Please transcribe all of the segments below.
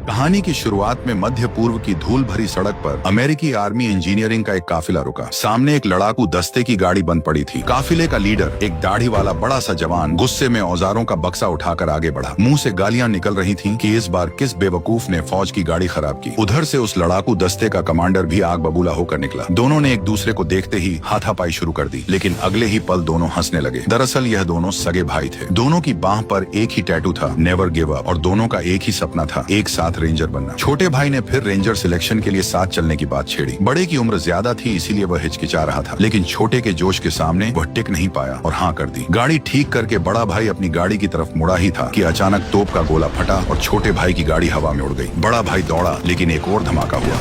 कहानी की शुरुआत में मध्य पूर्व की धूल भरी सड़क पर अमेरिकी आर्मी इंजीनियरिंग का एक काफिला रुका। सामने एक लड़ाकू दस्ते की गाड़ी बंद पड़ी थी। काफिले का लीडर, एक दाढ़ी वाला बड़ा सा जवान, गुस्से में औजारों का बक्सा उठाकर आगे बढ़ा। मुंह से गालियां निकल रही थीं कि इस बार किस बेवकूफ ने फौज की गाड़ी खराब की। उधर से उस लड़ाकू दस्ते का कमांडर भी आग बबूला होकर निकला। दोनों ने एक दूसरे को देखते ही हाथापाई शुरू कर दी, लेकिन अगले ही पल दोनों हंसने लगे। दरअसल यह दोनों सगे भाई थे। दोनों की बाह पर एक ही टैटू था, नेवर गिव अप, और दोनों का एक ही सपना था, एक साथ रेंजर बनना। छोटे भाई ने फिर रेंजर सिलेक्शन के लिए साथ चलने की बात छेड़ी। बड़े की उम्र ज्यादा थी, इसीलिए वह हिचकिचा रहा था, लेकिन छोटे के जोश के सामने वह टिक नहीं पाया और हाँ कर दी। गाड़ी ठीक करके बड़ा भाई अपनी गाड़ी की तरफ मुड़ा ही था कि अचानक तोप का गोला फटा और छोटे भाई की गाड़ी हवा में उड़ गई। बड़ा भाई दौड़ा, लेकिन एक और धमाका हुआ।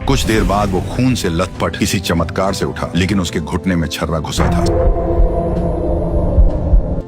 कुछ देर बाद वो खून से लथपथ किसी चमत्कार से उठा, लेकिन उसके घुटने में छर्रा घुसा था।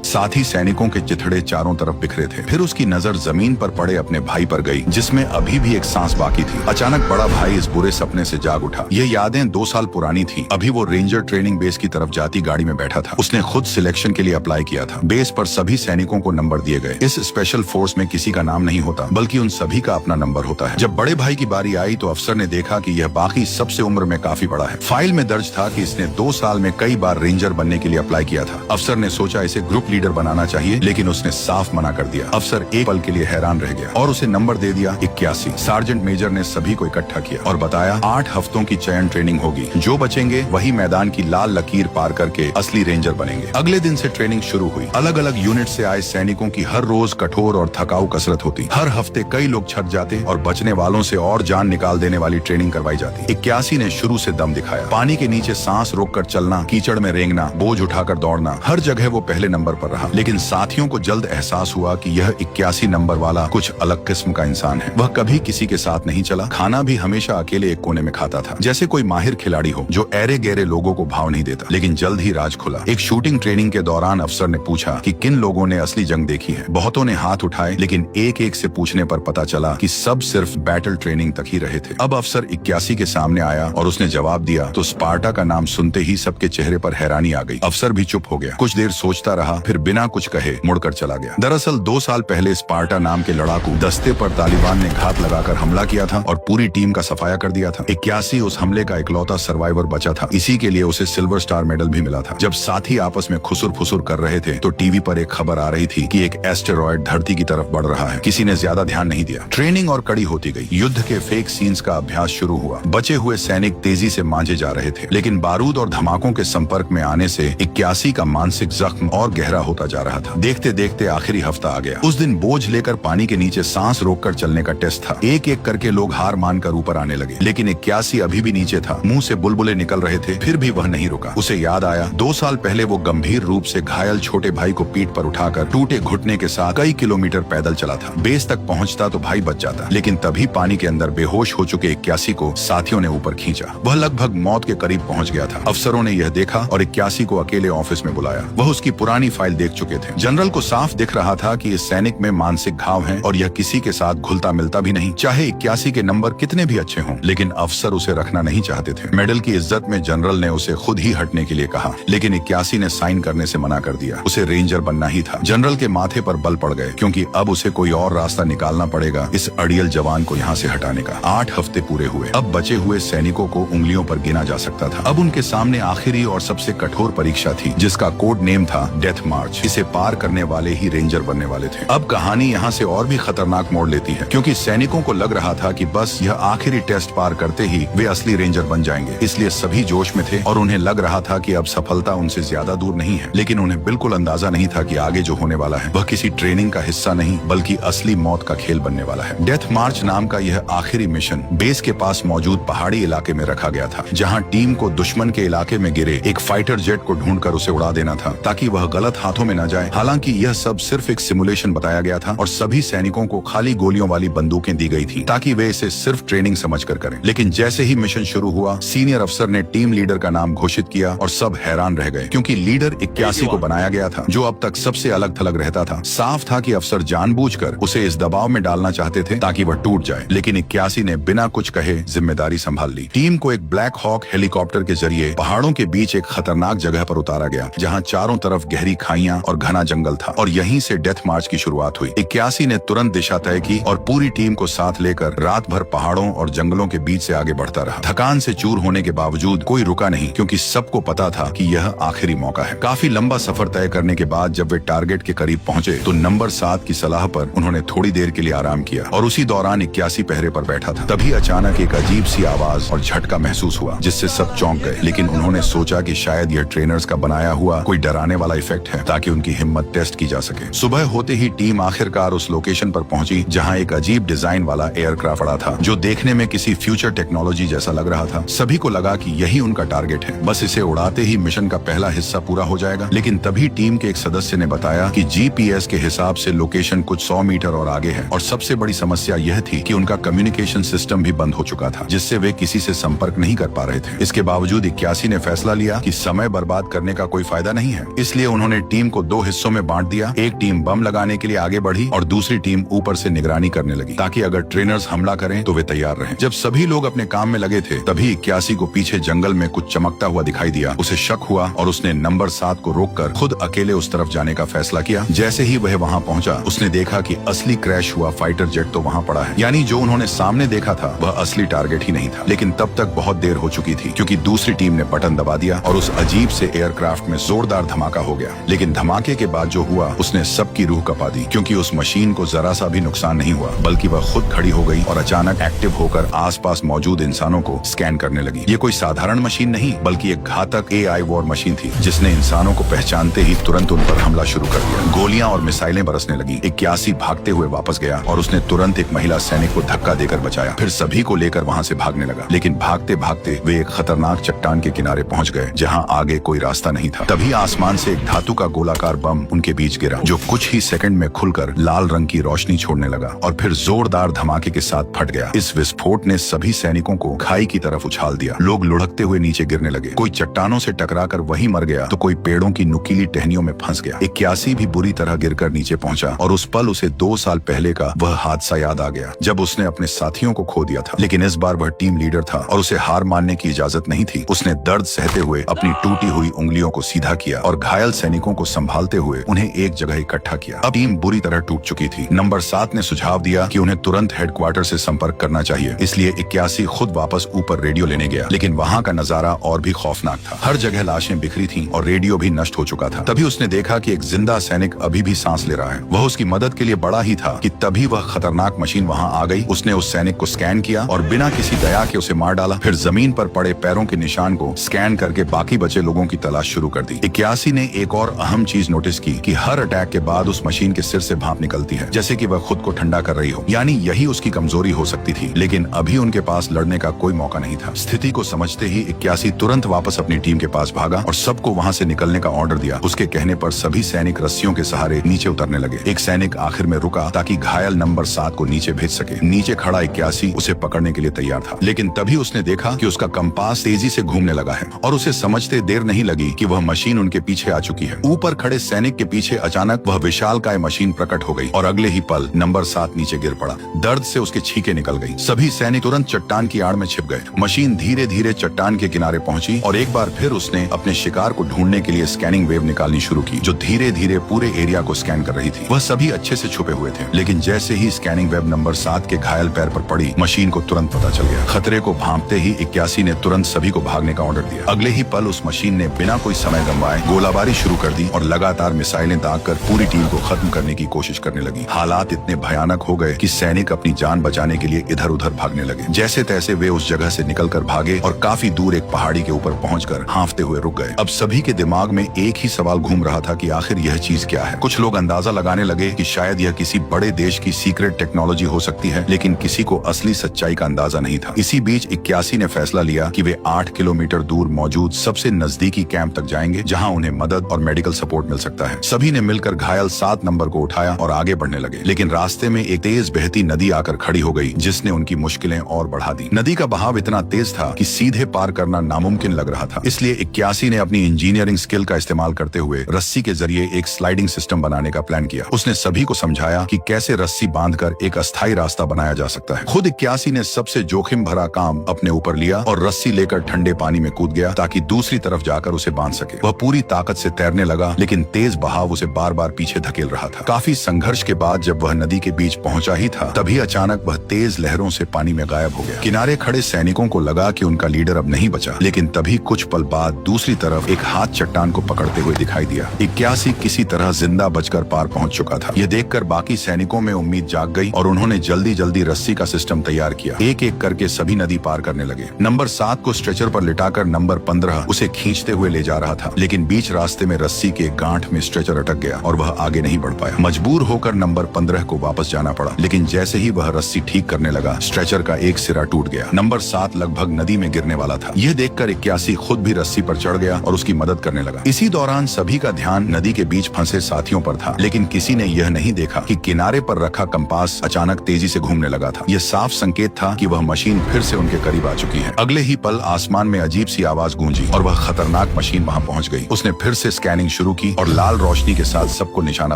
साथ ही सैनिकों के चिथड़े चारों तरफ बिखरे थे। फिर उसकी नजर जमीन पर पड़े अपने भाई पर गई, जिसमें अभी भी एक सांस बाकी थी। अचानक बड़ा भाई इस बुरे सपने से जाग उठा। ये यादें 2 साल पुरानी थी। अभी वो रेंजर ट्रेनिंग बेस की तरफ जाती गाड़ी में बैठा था। उसने खुद सिलेक्शन के लिए अप्लाई किया था। बेस पर सभी सैनिकों को नंबर दिए गए। इस स्पेशल फोर्स में किसी का नाम नहीं होता, बल्कि उन सभी का अपना नंबर होता है। जब बड़े भाई की बारी आई तो अफसर ने देखा कि यह बाकी सबसे उम्र में काफी बड़ा है। फाइल में दर्ज था कि इसने 2 साल में कई बार रेंजर बनने के लिए अप्लाई किया था। अफसर ने सोचा इसे ग्रुप लीडर बनाना चाहिए, लेकिन उसने साफ मना कर दिया। अफसर एक पल के लिए हैरान रह गया और उसे नंबर दे दिया 81। सार्जेंट मेजर ने सभी को इकट्ठा किया और बताया 8 हफ्तों की चयन ट्रेनिंग होगी। जो बचेंगे वही मैदान की लाल लकीर पार करके असली रेंजर बनेंगे। अगले दिन से ट्रेनिंग शुरू हुई। अलग अलग यूनिट से आए सैनिकों की हर रोज कठोर और थकाऊ कसरत होती। हर हफ्ते कई लोग छट जाते और बचने वालों से और जान निकाल देने वाली ट्रेनिंग करवाई जाती। 81 ने शुरू से दम दिखाया। पानी के नीचे सांस रोककर चलना, कीचड़ में रेंगना, बोझ उठाकर दौड़ना, हर जगह वो पहले नंबर पर रहा। लेकिन साथियों को जल्द एहसास हुआ कि यह 81 नंबर वाला कुछ अलग किस्म का इंसान है। वह कभी किसी के साथ नहीं चला, खाना भी हमेशा अकेले एक कोने में खाता था, जैसे कोई माहिर खिलाड़ी हो जो ऐरे गहरे लोगों को भाव नहीं देता। लेकिन जल्द ही राज खुला। एक शूटिंग ट्रेनिंग के दौरान अफसर ने पूछा कि किन लोगों ने असली जंग देखी है। बहुतों ने हाथ उठाए, लेकिन एक एक से पूछने पर पता चला कि सब सिर्फ बैटल ट्रेनिंग तक ही रहे थे। अब अफसर 81 के सामने आया और उसने जवाब दिया तो स्पार्टा का नाम सुनते ही सबके चेहरे पर हैरानी आ गई। अफसर भी चुप हो गया। कुछ देर सोचता रहा, फिर बिना कुछ कहे मुड़कर चला गया। दरअसल 2 साल पहले स्पार्टा नाम के लड़ाकू दस्ते पर तालिबान ने घात लगाकर हमला किया था और पूरी टीम का सफाया कर दिया था। 81 उस हमले का इकलौता सर्वाइवर बचा था। इसी के लिए उसे सिल्वर स्टार मेडल भी मिला था। जब साथी आपस में खुसुर फुसुर कर रहे थे तो टीवी पर एक खबर आ रही थी कि एक एस्टेरॉयड धरती की तरफ बढ़ रहा है। किसी ने ज्यादा ध्यान नहीं दिया। ट्रेनिंग और कड़ी होती गई। युद्ध के फेक सीन्स का अभ्यास शुरू हुआ। बचे हुए सैनिक तेजी से मांझे जा रहे थे, लेकिन बारूद और धमाकों के संपर्क में आने से 81 का मानसिक जख्म और गहरा होता जा रहा था। देखते देखते आखिरी हफ्ता आ गया। उस दिन बोझ लेकर पानी के नीचे सांस रोककर चलने का टेस्ट था। एक एक करके लोग हार मानकर ऊपर आने लगे, लेकिन 81 अभी भी नीचे था। मुंह से बुलबुले निकल रहे थे, फिर भी वह नहीं रुका। उसे याद आया 2 साल पहले वो गंभीर रूप से घायल छोटे भाई को पीठ पर उठाकर टूटे घुटने के साथ कई किलोमीटर पैदल चला था। बेस तक पहुंचता तो भाई बच जाता, लेकिन तभी पानी के अंदर बेहोश हो चुके 81 को साथियों ने ऊपर खींचा। वह लगभग मौत के करीब पहुंच गया था। अफसरों ने यह देखा और 81 को अकेले ऑफिस में बुलाया। वह उसकी पुरानी फाइल देख चुके थे। जनरल को साफ दिख रहा था कि इस सैनिक में मानसिक घाव है और यह किसी के साथ घुलता मिलता भी नहीं। चाहे 81 के नंबर कितने भी अच्छे हों, लेकिन अफसर उसे रखना नहीं चाहते थे। मेडल की इज्जत में जनरल ने उसे खुद ही हटने के लिए कहा, लेकिन 81 ने साइन करने से मना कर दिया। उसे रेंजर बनना ही था। जनरल के माथे पर बल पड़ गए, क्योंकि अब उसे कोई और रास्ता निकालना पड़ेगा इस अड़ियल जवान को यहाँ से हटाने का। 8 हफ्ते पूरे हुए। अब बचे हुए सैनिकों को उंगलियों पर गिना जा सकता था। अब उनके सामने आखिरी और सबसे कठोर परीक्षा थी, जिसका कोड नेम था डेथ मार्च। इसे पार करने वाले ही रेंजर बनने वाले थे। अब कहानी यहाँ से और भी खतरनाक मोड़ लेती है, क्योंकि सैनिकों को लग रहा था कि बस यह आखिरी टेस्ट पार करते ही वे असली रेंजर बन जाएंगे। इसलिए सभी जोश में थे और उन्हें लग रहा था कि अब सफलता उनसे ज्यादा दूर नहीं है। लेकिन उन्हें बिल्कुल अंदाजा नहीं था कि आगे जो होने वाला है वह किसी ट्रेनिंग का हिस्सा नहीं, बल्कि असली मौत का खेल बनने वाला है। डेथ मार्च नाम का यह आखिरी मिशन बेस के पास मौजूद पहाड़ी इलाके में रखा गया था, जहाँ टीम को दुश्मन के इलाके में गिरे एक फाइटर जेट को ढूंढकर उसे उड़ा देना था, ताकि वह गलत हाथों में न जाए। हालांकि यह सब सिर्फ एक सिमुलेशन बताया गया था और सभी सैनिकों को खाली गोलियों वाली बंदूकें दी गई थी, ताकि वे इसे सिर्फ ट्रेनिंग समझकर करें। लेकिन जैसे ही मिशन शुरू हुआ, सीनियर अफसर ने टीम लीडर का नाम घोषित किया और सब हैरान रह गए, क्योंकि लीडर 81 को बनाया गया था, जो अब तक सबसे अलग थलग रहता था। साफ था कि अफसर जानबूझकर उसे इस दबाव में डालना चाहते थे ताकि वह टूट जाए। लेकिन 81 ने बिना कुछ कहे जिम्मेदारी संभाल ली। टीम को एक ब्लैक हॉक हेलीकॉप्टर के जरिए पहाड़ों के बीच एक खतरनाक जगह पर उतारा गया, जहाँ चारों तरफ गहरी खाई खाइयां और घना जंगल था और यहीं से डेथ मार्च की शुरुआत हुई। 81 ने तुरंत दिशा तय की और पूरी टीम को साथ लेकर रात भर पहाड़ों और जंगलों के बीच से आगे बढ़ता रहा। थकान से चूर होने के बावजूद कोई रुका नहीं, क्योंकि सबको पता था कि यह आखिरी मौका है। काफी लंबा सफर तय करने के बाद जब वे टारगेट के करीब पहुंचे तो नंबर 7 की सलाह पर उन्होंने थोड़ी देर के लिए आराम किया और उसी दौरान 81 पहरे पर बैठा था। तभी अचानक एक अजीब सी आवाज और झटका महसूस हुआ, जिससे सब चौंक गए। लेकिन उन्होंने सोचा कि शायद यह ट्रेनर्स का बनाया हुआ कोई डराने वाला इफेक्ट है, ताकि उनकी हिम्मत टेस्ट की जा सके। सुबह होते ही टीम आखिरकार उस लोकेशन पर पहुंची जहां एक अजीब डिजाइन वाला एयरक्राफ्ट पड़ा था, जो देखने में किसी फ्यूचर टेक्नोलॉजी जैसा लग रहा था। सभी को लगा कि यही उनका टारगेट है, बस इसे उड़ाते ही मिशन का पहला हिस्सा पूरा हो जाएगा। लेकिन तभी टीम के एक सदस्य ने बताया कि जीपीएस के हिसाब से लोकेशन कुछ 100 मीटर और आगे है और सबसे बड़ी समस्या यह थी कि उनका कम्युनिकेशन सिस्टम भी बंद हो चुका था, जिससे वे किसी से संपर्क नहीं कर पा रहे थे। इसके बावजूद 81 ने फैसला लिया कि समय बर्बाद करने का कोई फायदा नहीं है, इसलिए उन्होंने टीम को 2 हिस्सों में बांट दिया। एक टीम बम लगाने के लिए आगे बढ़ी और दूसरी टीम ऊपर से निगरानी करने लगी, ताकि अगर ट्रेनर्स हमला करें तो वे तैयार रहें। जब सभी लोग अपने काम में लगे थे तभी 81 को पीछे जंगल में कुछ चमकता हुआ दिखाई दिया। उसे शक हुआ और उसने नंबर 7 को रोककर खुद अकेले उस तरफ जाने का फैसला किया। जैसे ही वह वहां पहुंचा उसने देखा कि असली क्रैश हुआ फाइटर जेट तो वहां पड़ा है, यानी जो उन्होंने सामने देखा था वह असली टारगेट ही नहीं था। लेकिन तब तक बहुत देर हो चुकी थी, क्योंकि दूसरी टीम ने बटन दबा दिया और उस अजीब से एयरक्राफ्ट में जोरदार धमाका हो गया। लेकिन धमाके के बाद जो हुआ उसने सबकी रूह कपा दी, क्योंकि उस मशीन को जरा सा भी नुकसान नहीं हुआ, बल्कि वह खुद खड़ी हो गई और अचानक एक्टिव होकर आसपास मौजूद इंसानों को स्कैन करने लगी। ये कोई साधारण मशीन नहीं, बल्कि एक घातक AI वॉर मशीन थी, जिसने इंसानों को पहचानते ही तुरंत उन पर हमला शुरू कर दिया। गोलियां और मिसाइलें बरसने लगी। 81 भागते हुए वापस गया और उसने तुरंत एक महिला सैनिक को धक्का देकर बचाया, फिर सभी को लेकर वहां से भागने लगा। लेकिन भागते भागते वे एक खतरनाक चट्टान के किनारे पहुंच गए, जहां आगे कोई रास्ता नहीं था। तभी आसमान से एक धातु का गोलाकार बम उनके बीच गिरा, जो कुछ ही सेकंड में खुलकर लाल रंग की रोशनी छोड़ने लगा और फिर जोरदार धमाके के साथ फट गया। इस विस्फोट ने सभी सैनिकों को खाई की तरफ उछाल दिया। लोग लुढ़कते हुए नीचे गिरने लगे। कोई चट्टानों से टकराकर वहीं मर गया तो कोई पेड़ों की नुकीली टहनियों में फंस गया। 81 भी बुरी तरह गिरकर नीचे पहुंचा और उस पल उसे 2 साल पहले का वह हादसा याद आ गया, जब उसने अपने साथियों को खो दिया था। लेकिन इस बार वह टीम लीडर था और उसे हार मानने की इजाजत नहीं थी। उसने दर्द सहते हुए अपनी टूटी हुई उंगलियों को सीधा किया और घायल सैनिकों को संभालते हुए उन्हें एक जगह इकट्ठा किया। अब टीम बुरी तरह टूट चुकी थी। नंबर 7 ने सुझाव दिया कि उन्हें तुरंत हेडक्वार्टर से संपर्क करना चाहिए, इसलिए 81 खुद वापस ऊपर रेडियो लेने गया। लेकिन वहाँ का नजारा और भी खौफनाक था। हर जगह लाशें बिखरी थीं और रेडियो भी नष्ट हो चुका था। तभी उसने देखा कि एक जिंदा सैनिक अभी भी सांस ले रहा है। वह उसकी मदद के लिए बड़ा ही था कि तभी वह खतरनाक मशीन वहाँ आ गई। उसने उस सैनिक को स्कैन किया और बिना किसी दया के उसे मार डाला। फिर जमीन पर पड़े पैरों के निशान को स्कैन करके बाकी बचे लोगों की तलाश शुरू कर दी। 81 ने एक और अहम चीज नोटिस की कि हर अटैक के बाद उस मशीन के सिर से भाप निकलती है, जैसे कि वह खुद को ठंडा कर रही हो। यानी यही उसकी कमजोरी हो सकती थी। लेकिन अभी उनके पास लड़ने का कोई मौका नहीं था। स्थिति को समझते ही 81 तुरंत वापस अपनी टीम के पास भागा और सबको वहां से निकलने का ऑर्डर दिया। उसके कहने पर सभी सैनिक रस्सियों के सहारे नीचे उतरने लगे। एक सैनिक आखिर में रुका ताकि घायल नंबर 7 को नीचे भेज सके। नीचे खड़ा 81 उसे पकड़ने के लिए तैयार था, लेकिन तभी उसने देखा कि उसका कंपास तेजी से घूमने लगा है और उसे समझते देर नहीं लगी कि वह मशीन उनके पीछे आ चुकी है। ऊपर खड़े सैनिक के पीछे अचानक वह विशालकाय मशीन प्रकट हो गई और अगले ही पल नंबर 7 नीचे गिर पड़ा। दर्द से उसके छींके निकल गई। सभी सैनिक तुरंत चट्टान की आड़ में छिप गए। मशीन धीरे धीरे चट्टान के किनारे पहुंची और एक बार फिर उसने अपने शिकार को ढूंढने के लिए स्कैनिंग वेव निकालनी शुरू की, जो धीरे धीरे पूरे एरिया को स्कैन कर रही थी। वह सभी अच्छे से छुपे हुए थे, लेकिन जैसे ही स्कैनिंग वेब नंबर 7 के घायल पैर पर पड़ी, मशीन को तुरंत पता चल गया। खतरे को भांपते ही 81 ने तुरंत सभी को भागने का ऑर्डर दिया। अगले ही पल उस मशीन ने बिना कोई समय गंवाए गोलाबारी शुरू कर दी और लगातार मिसाइलें दागकर पूरी टीम को खत्म करने की कोशिश करने लगी। हालात इतने भयानक हो गए कि सैनिक अपनी जान बचाने के लिए इधर उधर भागने लगे। जैसे तैसे वे उस जगह से निकलकर भागे और काफी दूर एक पहाड़ी के ऊपर पहुंचकर हांफते हुए रुक गए। अब सभी के दिमाग में एक ही सवाल घूम रहा था कि आखिर यह चीज क्या है। कुछ लोग अंदाजा लगाने लगे कि शायद यह किसी बड़े देश की सीक्रेट टेक्नोलॉजी हो सकती है, लेकिन किसी को असली सच्चाई का अंदाजा नहीं था। इसी बीच 81 ने फैसला लिया कि वे 8 किलोमीटर दूर मौजूद सबसे नजदीकी कैंप तक जाएंगे, जहां उन्हें मदद और मेडिकल सपोर्ट मिल सकता है। सभी ने मिलकर घायल 7 नंबर को उठाया और आगे बढ़ने लगे। लेकिन रास्ते में एक तेज बहती नदी आकर खड़ी हो गई, जिसने उनकी मुश्किलें और बढ़ा दी। नदी का बहाव इतना तेज था कि सीधे पार करना नामुमकिन लग रहा था। इसलिए 81 ने अपनी इंजीनियरिंग स्किल का इस्तेमाल करते हुए रस्सी के जरिए एक स्लाइडिंग सिस्टम बनाने का प्लान किया। उसने सभी को समझाया कि कैसे रस्सी बांधकर एक अस्थायी रास्ता बनाया जा सकता है। खुद 81 ने सबसे जोखिम भरा काम अपने ऊपर लिया और रस्सी लेकर ठंडे पानी में कूद गया ताकि दूसरी तरफ जाकर उसे बांध सके। वह पूरी ताकत से तैरने लगा लगा, लेकिन तेज बहाव उसे बार बार पीछे धकेल रहा था। काफी संघर्ष के बाद जब वह नदी के बीच पहुंचा ही था, तभी अचानक वह तेज लहरों से पानी में गायब हो गया। किनारे खड़े सैनिकों को लगा कि उनका लीडर अब नहीं बचा, लेकिन तभी कुछ पल बाद दूसरी तरफ एक हाथ चट्टान को पकड़ते हुए दिखाई दिया। 81 किसी तरह जिंदा बचकर पार पहुंच चुका था। यह देखकर बाकी सैनिकों में उम्मीद जाग गई और उन्होंने जल्दी जल्दी रस्सी का सिस्टम तैयार किया। एक एक करके सभी नदी पार करने लगे। नंबर 7 को स्ट्रेचर पर लिटाकर नंबर 15 उसे खींचते हुए ले जा रहा था, लेकिन बीच रास्ते में रस्सी के गांठ में स्ट्रेचर अटक गया और वह आगे नहीं बढ़ पाया। मजबूर होकर नंबर 15 को वापस जाना पड़ा, लेकिन जैसे ही वह रस्सी ठीक करने लगा, स्ट्रेचर का एक सिरा टूट गया। नंबर 7 लगभग नदी में गिरने वाला था। यह देखकर 81 खुद भी रस्सी पर चढ़ गया और उसकी मदद करने लगा। इसी दौरान सभी का ध्यान नदी के बीच फंसे साथियों पर था, लेकिन किसी ने यह नहीं देखा कि किनारे पर रखा कंपास अचानक तेजी से घूमने लगा था। यह साफ संकेत था कि वह मशीन फिर से उनके करीब आ चुकी है। अगले ही पल आसमान में अजीब सी आवाज गूंजी और वह खतरनाक मशीन वहां पहुंच गई। उसने फिर से स्कैनिंग शुरू की और लाल रोशनी के साथ सबको निशाना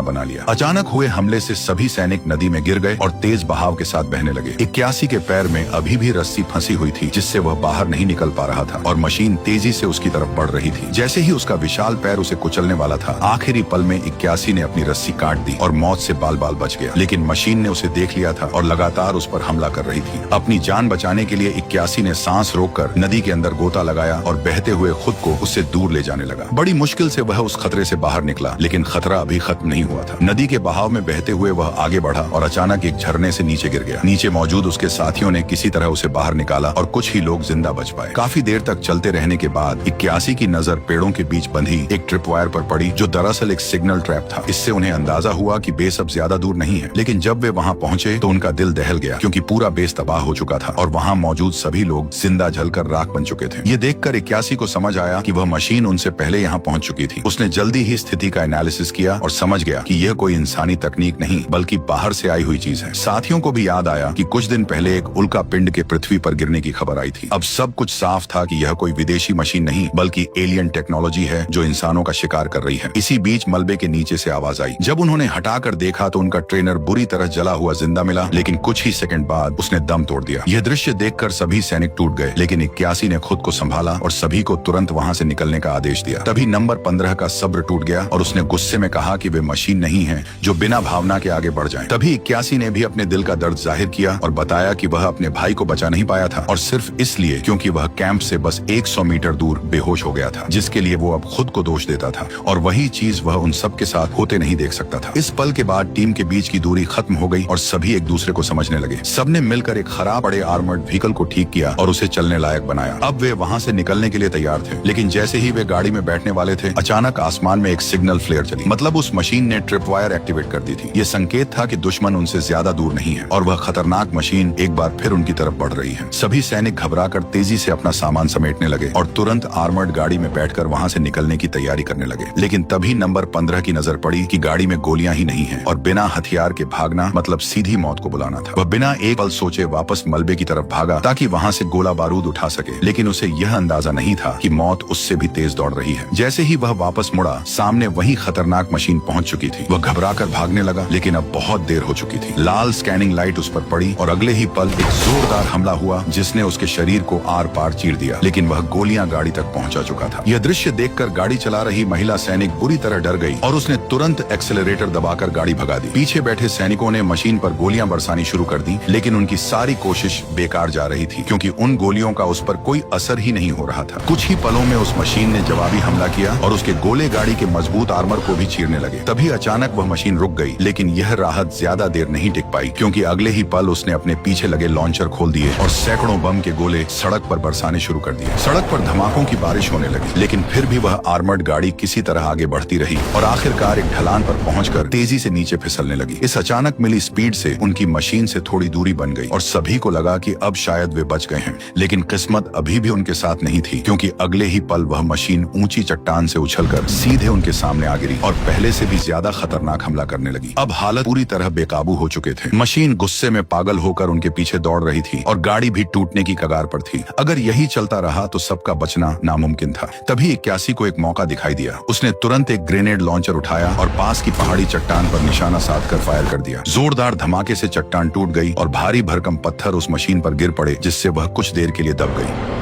बना लिया। अचानक हुए हमले से सभी सैनिक नदी में गिर गए और तेज बहाव के साथ बहने लगे। 81 के पैर में अभी भी रस्सी फंसी हुई थी, जिससे वह बाहर नहीं निकल पा रहा था और मशीन तेजी से उसकी तरफ बढ़ रही थी। जैसे ही उसका विशाल पैर उसे कुचलने वाला था, आखिरी पल में 81 ने अपनी रस्सी काट दी और मौत से बाल बाल बच गया। लेकिन मशीन ने उसे देख लिया था और लगातार उस पर हमला कर रही थी। अपनी जान बचाने के लिए 81 ने सांस रोककर नदी के अंदर गोता लगाया और बहते हुए खुद को उससे दूर ले जाने लगा। बड़ी मुश्किल से वह उस खतरे से बाहर निकला, लेकिन खतरा अभी खत्म नहीं हुआ था। नदी के बहाव में बहते हुए वह आगे बढ़ा और अचानक एक झरने से नीचे गिर गया। नीचे मौजूद उसके साथियों ने किसी तरह उसे बाहर निकाला और कुछ ही लोग जिंदा बच पाए। काफी देर तक चलते रहने के बाद 81 की नजर पेड़ों के बीच बंधी एक ट्रिप वायर पर पड़ी, जो दरअसल एक सिग्नल ट्रैप था। इससे उन्हें अंदाजा हुआ कि बेस अब ज्यादा दूर नहीं है। लेकिन जब वे वहां पहुंचे तो उनका दिल दहल गया, क्योंकि पूरा बेस तबाह हो चुका था और वहां मौजूद सभी लोग जिंदा जलकर राख बन चुके थे। ये देखकर 81 को समझ आया कि वह मशीन उनसे पहले यहाँ पहुंच चुकी थी। उसने जल्दी ही स्थिति का एनालिसिस किया और समझ गया कि यह कोई इंसानी तकनीक नहीं, बल्कि बाहर से आई हुई चीज है। साथियों को भी याद आया कि कुछ दिन पहले एक उल्का पिंड के पृथ्वी पर गिरने की खबर आई थी। अब सब कुछ साफ था कि यह कोई विदेशी मशीन नहीं, बल्कि एलियन टेक्नोलॉजी है जो इंसानों का शिकार कर रही है। इसी बीच मलबे के नीचे से आवाज आई। जब उन्होंने हटाकर देखा तो उनका ट्रेनर बुरी तरह जला हुआ जिंदा मिला, लेकिन कुछ ही सेकंड बाद उसने दम तोड़ दिया। यह दृश्य देखकर सभी सैनिक टूट गए, लेकिन 81 ने खुद को संभाला और सभी को तुरंत वहां से निकलने का आदेश दिया। तभी नंबर 15 का सब्र टूट गया और उसने गुस्से में कहा कि वे मशीन नहीं है जो बिना भावना के आगे बढ़ जाए। तभी 81 ने भी अपने दिल का दर्द जाहिर किया और बताया कि वह अपने भाई को बचा नहीं पाया था, और सिर्फ इसलिए क्योंकि वह कैंप से बस 100 मीटर दूर बेहोश हो गया था, जिसके लिए वो अब खुद को दोष देता था, और वही चीज वह उन सब के साथ होते नहीं देख सकता था। इस पल के बाद टीम के बीच की दूरी खत्म हो गई और सभी एक दूसरे को समझने लगे। सबने मिलकर एक खराब पड़े आर्मर्ड व्हीकल को ठीक किया और उसे चलने लायक बनाया। अब वे वहां से निकलने के लिए तैयार थे, लेकिन जैसे ही वे गाड़ी में बैठने वाले थे, अचानक आसमान में एक सिग्नल फ्लेयर चली। मतलब उस मशीन ने ट्रिप वायर एक्टिवेट कर दी थी। ये संकेत था कि दुश्मन उनसे ज्यादा दूर नहीं है और वह खतरनाक मशीन एक बार फिर उनकी तरफ बढ़ रही है। सभी सैनिक घबराकर तेजी से अपना सामान समेटने लगे और तुरंत आर्मर्ड गाड़ी में बैठकर वहां से निकलने की तैयारी करने लगे। लेकिन तभी नंबर 15 की नजर पड़ी कि गाड़ी में गोलियां ही नहीं है और बिना हथियार के भागना मतलब सीधी मौत को बुलाना था। वह बिना एक पल सोचे वापस मलबे की तरफ भागा ताकि वहां से गोला बारूद उठा सके, लेकिन उसे यह अंदाजा नहीं था कि मौत उससे भी तेज दौड़ रही है। जैसे ही वह वापस मुड़ा, सामने वही खतरनाक मशीन पहुंच चुकी थी। वह घबराकर भागने लगा, लेकिन अब बहुत देर हो चुकी थी। लाल स्कैनिंग लाइट उस पर पड़ी और अगले ही पल एक जोरदार हमला हुआ जिसने उसके शरीर को आर पार चीर दिया, लेकिन वह गोलियां गाड़ी तक पहुंचा चुका था। यह दृश्य देखकर गाड़ी चला रही महिला सैनिक बुरी तरह डर गई और उसने तुरंत एक्सेलरेटर दबाकर गाड़ी भगा दी। पीछे बैठे सैनिकों ने मशीन पर गोलियां बरसानी शुरू कर दी, लेकिन उनकी सारी कोशिश बेकार जा रही थी, क्योंकि उन गोलियों का उस पर कोई असर ही नहीं हो रहा था। कुछ ही पलों में उस मशीन ने जवाबी हमला किया और उसके गोले गाड़ी के मजबूत आर्मर को भी चीरने लगे। तभी अचानक वह मशीन रुक गई, लेकिन यह राहत ज्यादा देर नहीं टिक पाई, क्योंकि अगले ही पल उसने अपने पीछे लगे लॉन्चर खोल दिए और सैकड़ों बम के गोले सड़क पर बरसाने शुरू कर दिए। सड़क पर धमाकों की बारिश होने लगी, लेकिन फिर भी वह आर्मर्ड गाड़ी किसी तरह आगे बढ़ती रही और आखिरकार एक ढलान पर पहुंचकर तेजी से नीचे फिसलने लगी। इस अचानक मिली स्पीड से उनकी मशीन से थोड़ी दूरी बन गई और सभी को लगा कि अब शायद वे बच गए हैं, लेकिन किस्मत अभी भी उनके साथ नहीं थी, क्योंकि अगले ही पल वह मशीन ऊंची चट्टान से उछलकर सीधे उनके सामने आ गिरी और पहले से भी ज्यादा खतरनाक हमला करने लगी। अब हालत पूरी तरह बेकाबू हो चुके थे। मशीन गुस्से में पागल होकर उनके पीछे दौड़ रही थी और गाड़ी भी टूटने की कगार पर थी। अगर यही चलता रहा तो सबका बचना नामुमकिन था। तभी 81 को एक मौका दिखाई दिया। उसने तुरंत एक ग्रेनेड लॉन्चर उठाया और पास की पहाड़ी चट्टान पर निशाना साधकर फायर कर दिया। जोरदार धमाके से चट्टान टूट गई और भारी भरकम पत्थर उस मशीन पर गिर पड़े, जिससे वह कुछ देर के लिए दब गई।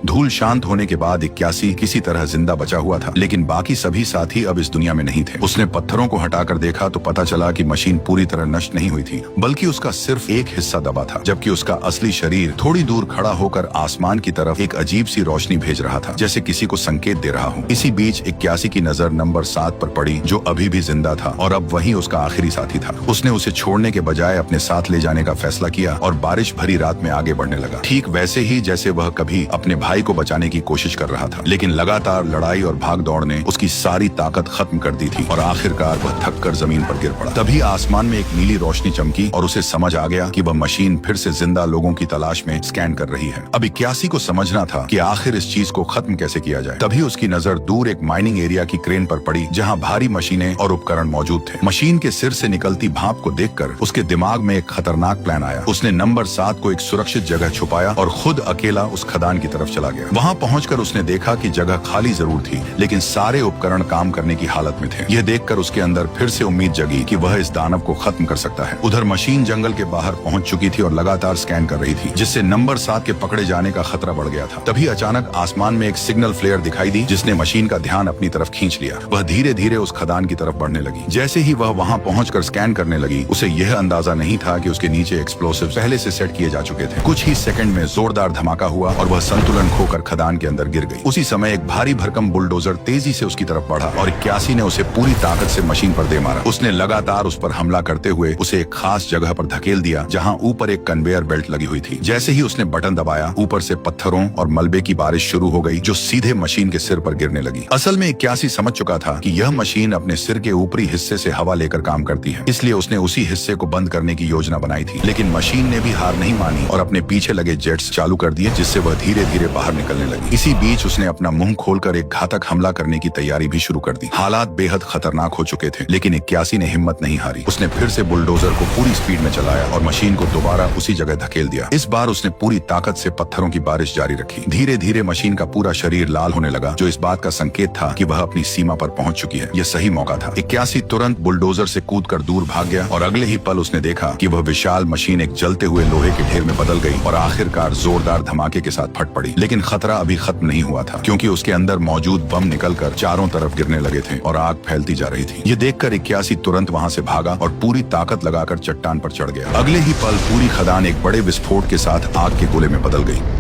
धूल शांत होने के बाद 81 किसी तरह जिंदा बचा हुआ था, लेकिन बाकी सभी साथी अब इस दुनिया में नहीं थे। उसने पत्थरों को हटाकर देखा तो पता चला कि मशीन पूरी तरह नष्ट नहीं हुई थी, बल्कि उसका सिर्फ एक हिस्सा दबा था, जबकि उसका असली शरीर थोड़ी दूर खड़ा होकर आसमान की तरफ एक अजीब सी रोशनी भेज रहा था, जैसे किसी को संकेत दे रहा हो। इसी बीच 81 की नजर नंबर 7 पर पड़ी, जो अभी भी जिंदा था और अब वही उसका आखिरी साथी था। उसने उसे छोड़ने के बजाय अपने साथ ले जाने का फैसला किया और बारिश भरी रात में आगे बढ़ने लगा, ठीक वैसे ही जैसे वह कभी अपने भाई को बचाने की कोशिश कर रहा था। लेकिन लगातार लड़ाई और भाग दौड़ ने उसकी सारी ताकत खत्म कर दी थी और आखिरकार वह थककर जमीन पर गिर पड़ा। तभी आसमान में एक नीली रोशनी चमकी और उसे समझ आ गया कि वह मशीन फिर से जिंदा लोगों की तलाश में स्कैन कर रही है। अब 81 को समझना था कि आखिर इस चीज को खत्म कैसे किया जाए। तभी उसकी नजर दूर एक माइनिंग एरिया की क्रेन पर पड़ी, जहां भारी मशीनें और उपकरण मौजूद थे। मशीन के सिर से निकलती भाप को देखकर उसके दिमाग में एक खतरनाक प्लान आया। उसने नंबर 7 को एक सुरक्षित जगह छुपाया और खुद अकेला उस खदान की तरफ चला गया। वहां पहुंचकर उसने देखा कि जगह खाली जरूर थी, लेकिन सारे उपकरण काम करने की हालत में थे। यह देखकर उसके अंदर फिर से उम्मीद जगी कि वह इस दानव को खत्म कर सकता है। उधर मशीन जंगल के बाहर पहुंच चुकी थी और लगातार स्कैन कर रही थी, जिससे नंबर 7 के पकड़े जाने का खतरा बढ़ गया था। तभी अचानक आसमान में एक सिग्नल फ्लेयर दिखाई दी, जिसने मशीन का ध्यान अपनी तरफ खींच लिया। वह धीरे धीरे उस खदान की तरफ बढ़ने लगी। जैसे ही वह वहां पहुंचकर स्कैन करने लगी, उसे यह अंदाजा नहीं था कि उसके नीचे एक्सप्लोसिव पहले से सेट किए जा चुके थे। कुछ ही सेकंड में जोरदार धमाका हुआ और वह संतुलन खोकर खदान के अंदर गिर गई। उसी समय एक भारी भरकम बुलडोजर तेजी से उसकी तरफ बढ़ा और 81 ने उसे पूरी ताकत से मशीन पर दे मारा। उसने लगातार उस पर हमला करते हुए उसे एक खास जगह पर धकेल दिया, जहां ऊपर एक कन्वेयर बेल्ट लगी हुई थी। जैसे ही उसने बटन दबाया, ऊपर से पत्थरों और मलबे की बारिश शुरू हो गई, जो सीधे मशीन के सिर पर गिरने लगी। असल में 81 समझ चुका था कि यह मशीन अपने सिर के ऊपरी हिस्से से हवा लेकर काम करती है, इसलिए उसने उसी हिस्से को बंद करने की योजना बनाई थी। लेकिन मशीन ने भी हार नहीं मानी और अपने पीछे लगे जेट्स चालू कर दिए, जिससे वह धीरे धीरे बाहर निकलने लगी। इसी बीच उसने अपना मुंह खोलकर एक घातक हमला करने की तैयारी भी शुरू कर दी। हालात बेहद खतरनाक हो चुके थे, लेकिन 81 ने हिम्मत नहीं हारी। उसने फिर से बुलडोजर को पूरी स्पीड में चलाया और मशीन को दोबारा उसी जगह धकेल दिया। इस बार उसने पूरी ताकत से पत्थरों की बारिश जारी रखी। धीरे धीरे मशीन का पूरा शरीर लाल होने लगा, जो इस बात का संकेत था कि वह अपनी सीमा पर पहुंच चुकी है। यह सही मौका था। 81 तुरंत बुलडोजर से कूदकर दूर भाग गया और अगले ही पल उसने देखा कि वह विशाल मशीन एक जलते हुए लोहे के ढेर में बदल गई और आखिरकार जोरदार धमाके के साथ फट पड़ी। लेकिन खतरा अभी खत्म नहीं हुआ था, क्योंकि उसके अंदर मौजूद बम निकलकर चारों तरफ गिरने लगे थे और आग फैलती जा रही थी। ये देखकर 81 तुरंत वहां से भागा और पूरी ताकत लगाकर चट्टान पर चढ़ गया। अगले ही पल पूरी खदान एक बड़े विस्फोट के साथ आग के गोले में बदल गई।